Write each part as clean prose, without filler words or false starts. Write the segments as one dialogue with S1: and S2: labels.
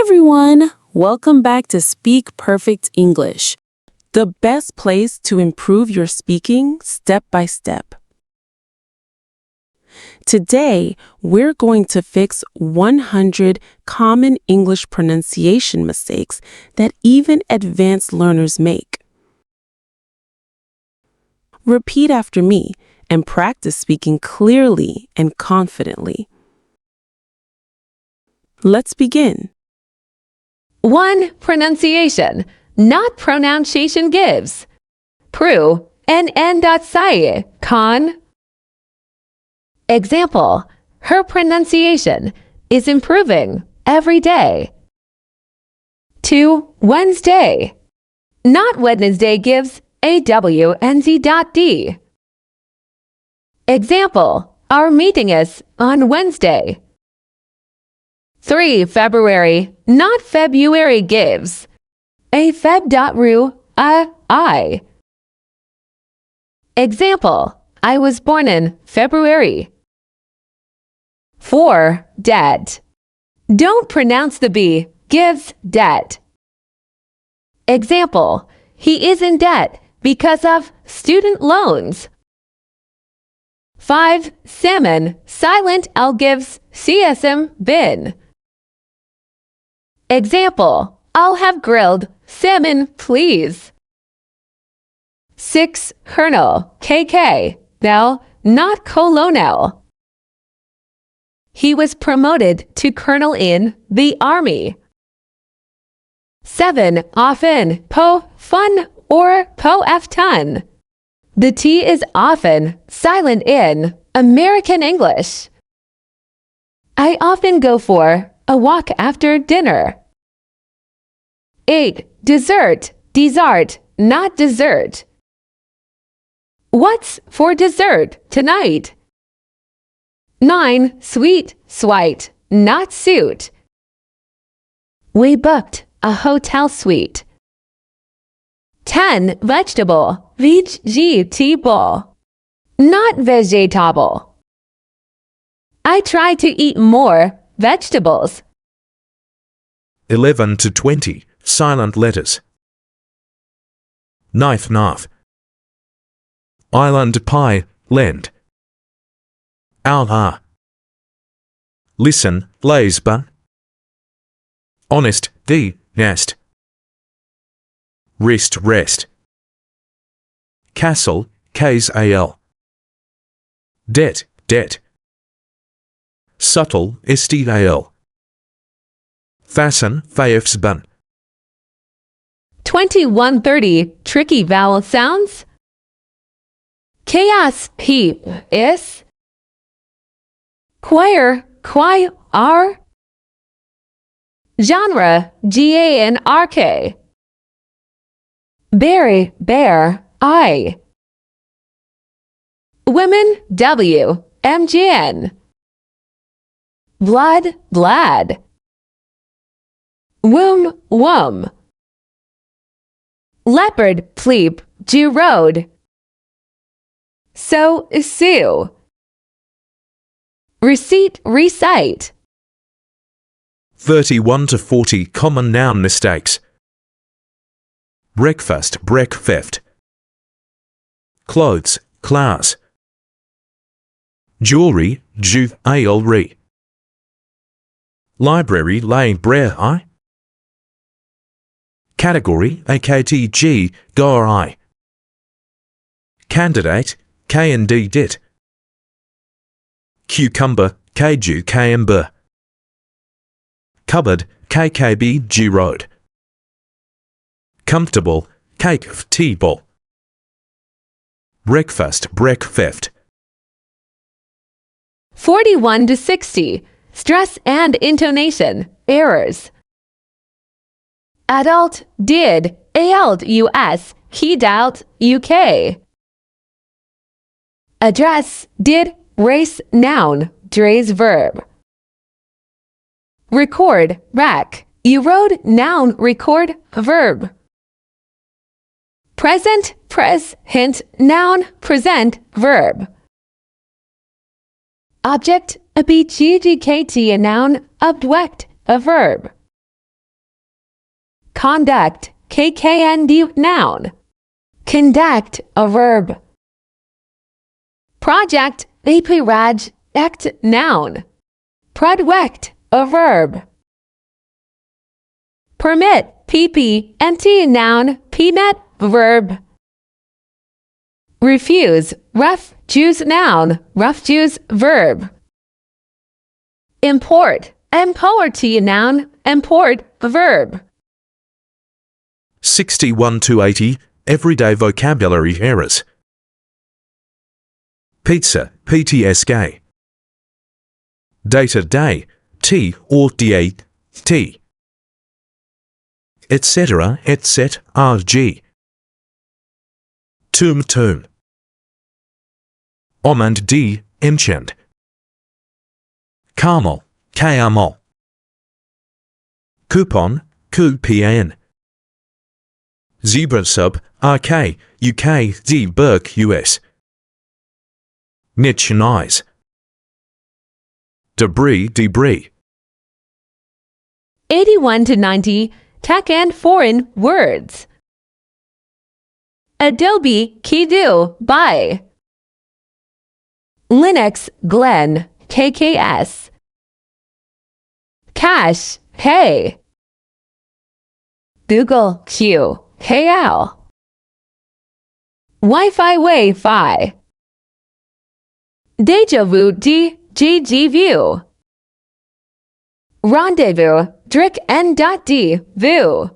S1: everyone! Welcome back to Speak Perfect English, the best place to improve your speaking step by step. Today, we're going to fix 100 common English pronunciation mistakes that even advanced learners make. Repeat after me and practice speaking clearly and confidently. Let's begin.
S2: 1. Pronunciation, not pronunciation gives. Pru, nn.sai, con. Example, her pronunciation is improving every day. 2. Wednesday, not Wednesday gives awNz.d. Example, our meeting is on Wednesday. 3. February, not February gives a feb.ru I. Example, I was born in February. 4. Debt, don't pronounce the B gives debt. Example, he is in debt because of student loans. 5. Salmon, silent L gives CSM bin. Example, I'll have grilled salmon, please. 6. Colonel, KK, now not colonel. He was promoted to colonel in the army. 7. Often, po, fun, or po f ton. The T is often silent in American English. I often go for a walk after dinner. 8. Dessert, dessert, not dessert. What's for dessert tonight? 9. Sweet, swite, not suit. We booked a hotel suite. 10. Vegetable, vegetable, not vegetable. I try to eat more vegetables.
S3: 11 to 20. Silent letters. Knife. Island pie, lend. Owl. Listen, lays bun. Honest, d, nest. Wrist, rest. Castle, k's al. Debt. Subtle, stal. Fasten, fafs bun.
S2: 2130. Tricky vowel sounds. Chaos, heap, is. Choir, r. Genre, ganrk. Berry, bear, I. Women, w, mgn. Blood, blad. Womb. Leopard, pleep, road. So, sue. Receipt, recite.
S3: 31 to 40. Common noun mistakes. Breakfast, breakfast. Clothes, class. Jewelry, jewelry. Library, library. Category, aktg, gori. Candidate, knd dit. Cucumber, kjukmb. Cupboard, kkb road. Comfortable, cake-table. Breakfast, breakfast.
S2: 41 to 60. Stress and intonation errors. Adult, did, alt us, he doubt uk. Address, did, race, noun, drays verb. Record, rack, you rode, noun, record, verb. Present, pres, hint, noun, present, verb. Object, a bgkt, a noun, object, a verb. conduct, KKND, noun. Conduct, a verb. Project, APRAJ, act, noun. Project, a verb. Permit, PP&T, noun, PMET, verb. Refuse, refuse, noun, refuse, verb. Import, import, noun, import, verb.
S3: 61 to 80, everyday vocabulary errors. Pizza, PTSK. Day-to-day, T or DA, T. Etc., etc., RG. Tomb. And D, enchant. Caramel, KML. Coupon, QPN. Zebra sub, RK, UK, Z Burke, US. Niche and eyes. Debris.
S2: 81 to 90, tech and foreign words. Adobe, Kido, buy. Linux, Glen, KKS. Cash, hey. Google, Q, KL. Wi-Fi, Wi-Fi. Deja vu, DGG view. Rendezvous, Drick N.D, view.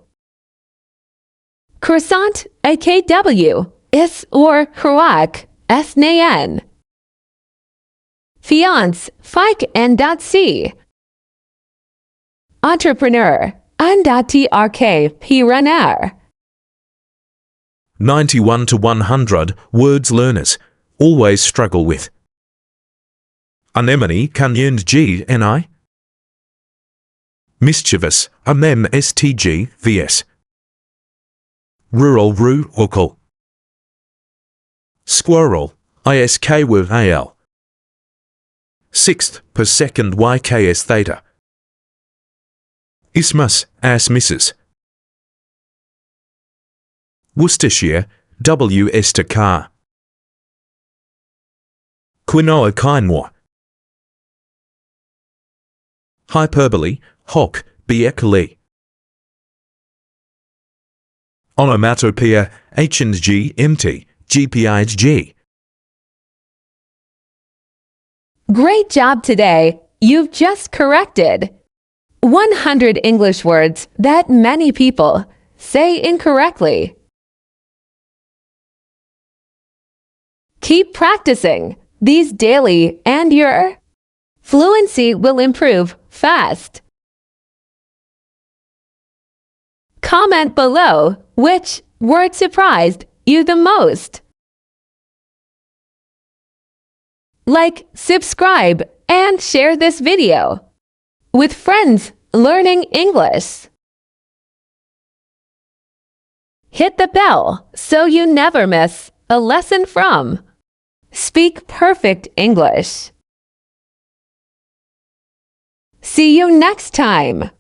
S2: Croissant, AKW, is or Croac, SNAN. Fiance, Fike N.C. Entrepreneur, N.TRK, P-runner.
S3: 91 to 100, words learners always struggle with. Anemone, Kanyund G, NI. Mischievous, STG, VS. Rural, Ru, Ukal. Squirrel, ISK with AL. Sixth per second, YKS theta. Isthmus, as Mrs. Worcestershire, WS to car. Quinoa, quinoa. Hyperbole, hoc, biekali. Onomatopoeia, H&G, MT, GPIG.
S2: Great job today! You've just corrected 100 English words that many people say incorrectly. Keep practicing these daily and your fluency will improve fast. Comment below which word surprised you the most. Like, subscribe, and share this video with friends learning English. Hit the bell so you never miss a lesson from Speak Perfect English. See you next time.